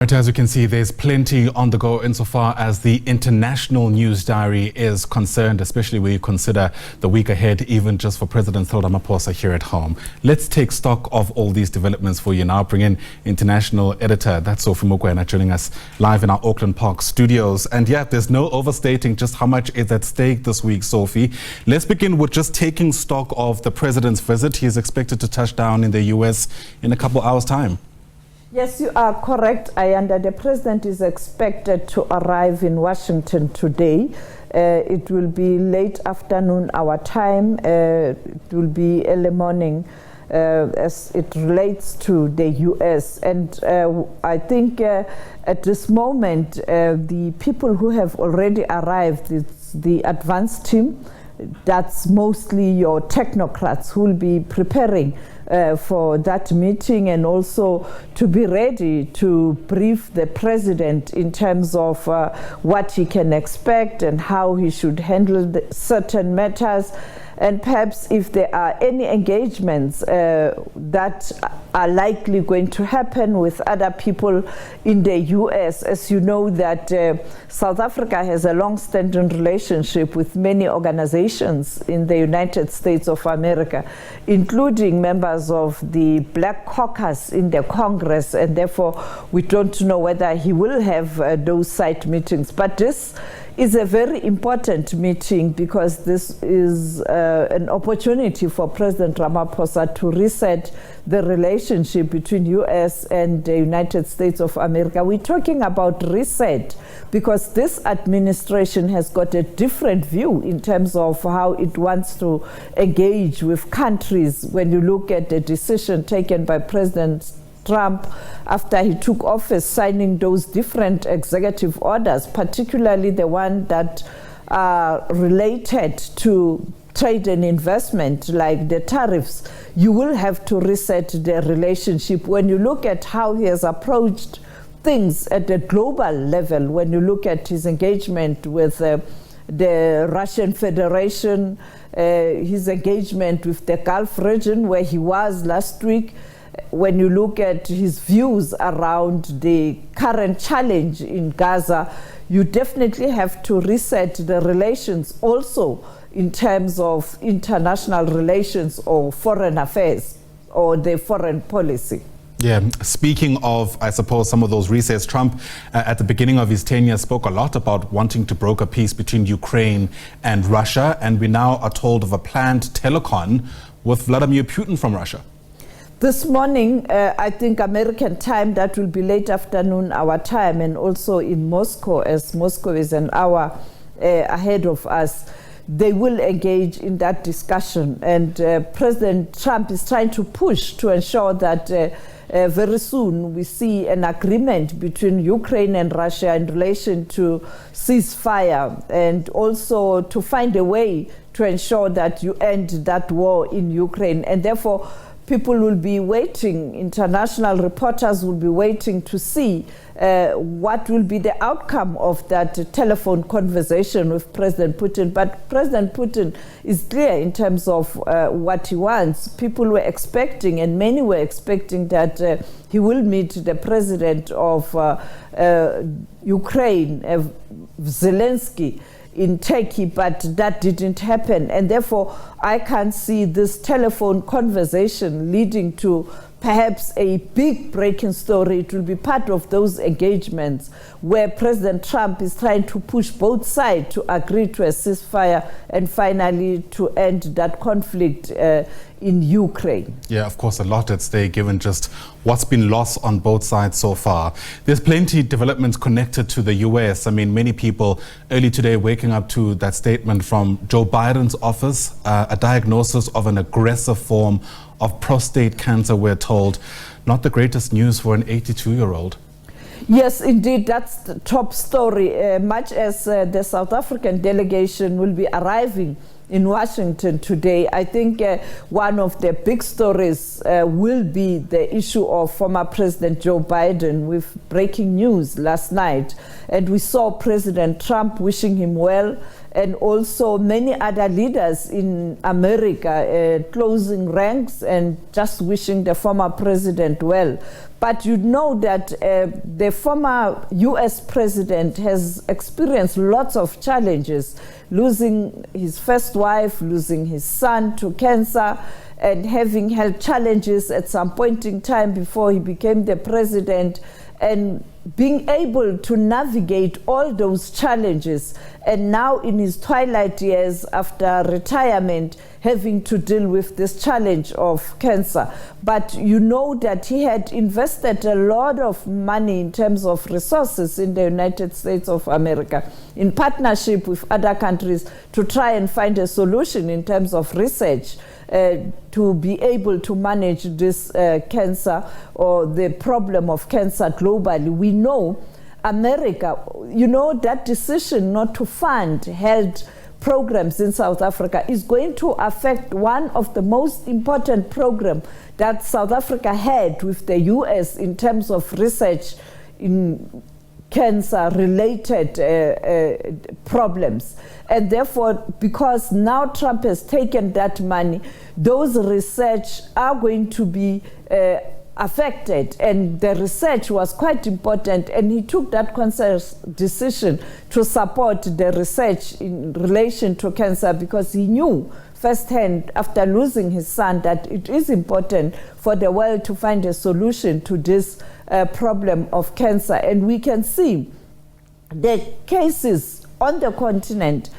But as you can see, there's plenty on the go insofar as the international news diary is concerned, especially when you consider the week ahead, even just for President Ramaphosa here at home. Let's take stock of all these developments for you now. Bring in International Editor, that's Sophie Mokoena, joining us live in our Auckland Park studios. And yeah, there's no overstating just how much is at stake this week, Sophie. Let's begin with just taking stock of the President's visit. He is expected to touch down in the US in a couple hours' time. Yes, you are correct, Ayanda. The President is expected to arrive in Washington today. It will be late afternoon our time. It will be early morning as it relates to the U.S. And I think at this moment, the people who have already arrived, it's the advanced team. That's mostly your technocrats who will be preparing for that meeting and also to be ready to brief the president in terms of what he can expect and how he should handle certain matters. And perhaps if there are any engagements that are likely going to happen with other people in the U.S. As you know that South Africa has a long-standing relationship with many organizations in the United States of America, including members of the Black Caucus in the Congress, and therefore we don't know whether he will have those site meetings. But this is a very important meeting because this is an opportunity for President Ramaphosa to reset the relationship between U.S. and the United States of America. We're talking about reset because this administration has got a different view in terms of how it wants to engage with countries. When you look at the decision taken by President Trump after he took office, signing those different executive orders, particularly the one that are related to trade and investment, like the tariffs, you will have to reset the relationship. When you look at how he has approached things at the global level, when you look at his engagement with the Russian Federation, his engagement with the Gulf region where he was last week, when you look at his views around the current challenge in Gaza, you definitely have to reset the relations also in terms of international relations or foreign affairs or the foreign policy. Yeah, speaking of, I suppose, some of those resets, Trump at the beginning of his tenure spoke a lot about wanting to broker peace between Ukraine and Russia, and we now are told of a planned telecon with Vladimir Putin from Russia. This morning, I think American time, that will be late afternoon our time, and also in Moscow, as Moscow is an hour ahead of us, they will engage in that discussion. And President Trump is trying to push to ensure that very soon we see an agreement between Ukraine and Russia in relation to ceasefire, and also to find a way to ensure that you end that war in Ukraine. And therefore, people will be waiting, international reporters will be waiting to see what will be the outcome of that telephone conversation with President Putin. But President Putin is clear in terms of what he wants. People were expecting, and many were expecting, that he will meet the president of Ukraine, Zelensky, in Turkey, but that didn't happen. And therefore, I can see this telephone conversation leading to perhaps a big breaking story. It will be part of those engagements where President Trump is trying to push both sides to agree to a ceasefire and finally to end that conflict in Ukraine. Yeah, of course, a lot at stake given just what's been lost on both sides so far. There's plenty of developments connected to the US. I mean, many people early today waking up to that statement from Joe Biden's office, a diagnosis of an aggressive form of prostate cancer, we're told. Not the greatest news for an 82-year-old. Yes, indeed, that's the top story. Much as the South African delegation will be arriving in Washington today, I think one of the big stories will be the issue of former President Joe Biden, with breaking news last night. And we saw President Trump wishing him well and also many other leaders in America closing ranks and just wishing the former president well. But you know that the former US president has experienced lots of challenges, losing his first wife, losing his son to cancer, and having health challenges at some point in time before he became the president, and being able to navigate all those challenges, and now in his twilight years after retirement, having to deal with this challenge of cancer. But you know that he had invested a lot of money in terms of resources in the United States of America, in partnership with other countries, to try and find a solution in terms of research to be able to manage this cancer, or the problem of cancer globally. We know America, you know, that decision not to fund health programs in South Africa is going to affect one of the most important programs that South Africa had with the US in terms of research in cancer-related problems. And therefore, because now Trump has taken that money, those research are going to be affected, and the research was quite important, and he took that conscious decision to support the research in relation to cancer, because he knew firsthand after losing his son that it is important for the world to find a solution to this problem of cancer. And we can see the cases on the continent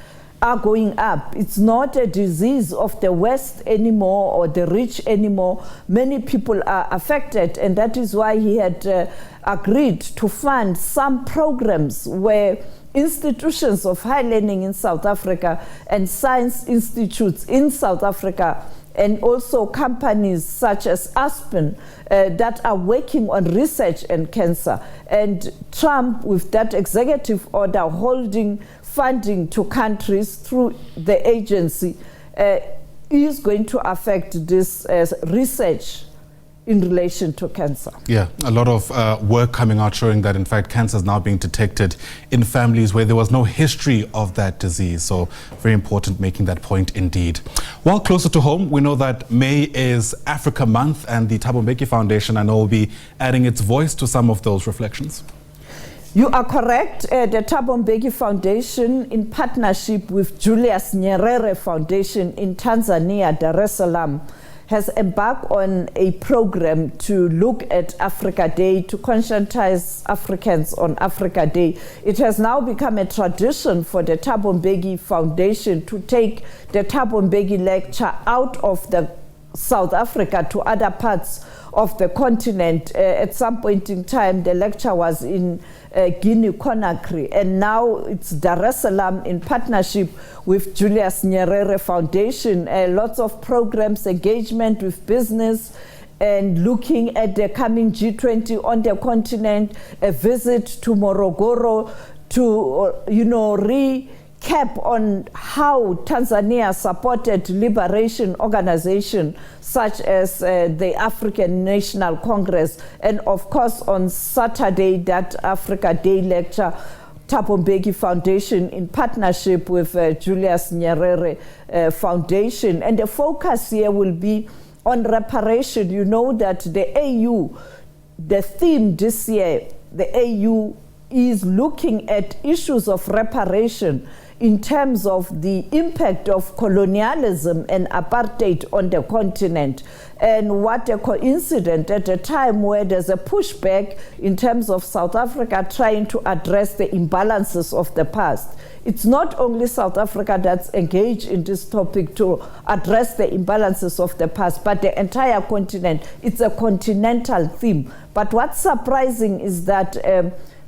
are going up. It's not a disease of the West anymore or the rich anymore. Many people are affected, and that is why he had agreed to fund some programs where institutions of high learning in South Africa and science institutes in South Africa, and also companies such as Aspen that are working on research and cancer. And Trump, with that executive order holding funding to countries through the agency, is going to affect this research in relation to cancer. Yeah, a lot of work coming out showing that, in fact, cancer is now being detected in families where there was no history of that disease. So very important making that point indeed. While closer to home, we know that May is Africa Month, and the Thabo Mbeki Foundation, I know, will be adding its voice to some of those reflections. You are correct. The Thabo Mbeki Foundation, in partnership with Julius Nyerere Foundation in Tanzania, Dar es Salaam, has embarked on a program to look at Africa Day, to conscientize Africans on Africa Day. It has now become a tradition for the Thabo Mbeki Foundation to take the Thabo Mbeki lecture out of South Africa to other parts of the continent. At some point in time, the lecture was in Guinea-Conakry, and now it's Dar es Salaam in partnership with Julius Nyerere Foundation. Lots of programs, engagement with business, and looking at the coming G20 on the continent, a visit to Morogoro to, recap on how Tanzania supported liberation organizations such as the African National Congress. And of course, on Saturday, that Africa Day lecture, Thabo Mbeki Foundation in partnership with Julius Nyerere Foundation. And the focus here will be on reparation. You know that the AU, the theme this year, the AU is looking at issues of reparation in terms of the impact of colonialism and apartheid on the continent. And what a coincidence at a time where there's a pushback in terms of South Africa trying to address the imbalances of the past. It's not only South Africa that's engaged in this topic to address the imbalances of the past, but the entire continent. It's a continental theme. But what's surprising is that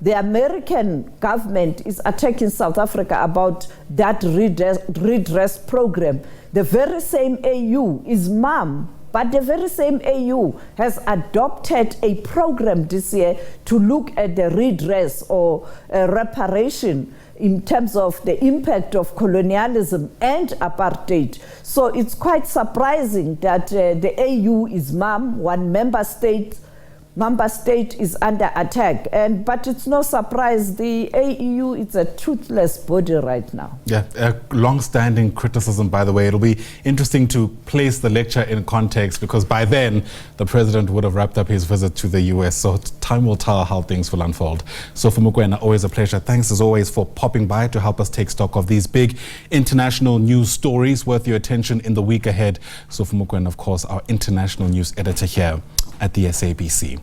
the American government is attacking South Africa about that redress program. The very same AU is mum, but the very same AU has adopted a program this year to look at the redress or reparation in terms of the impact of colonialism and apartheid. So it's quite surprising that the AU is mum, one member state, member state is under attack. But it's no surprise, the AEU is a toothless body right now. Yeah, a long-standing criticism, by the way. It'll be interesting to place the lecture in context, because by then the president would have wrapped up his visit to the US. So time will tell how things will unfold. Sophie Mokoena, always a pleasure. Thanks as always for popping by to help us take stock of these big international news stories worth your attention in the week ahead. Sophie Mokoena, of course, our international news editor here at the SABC.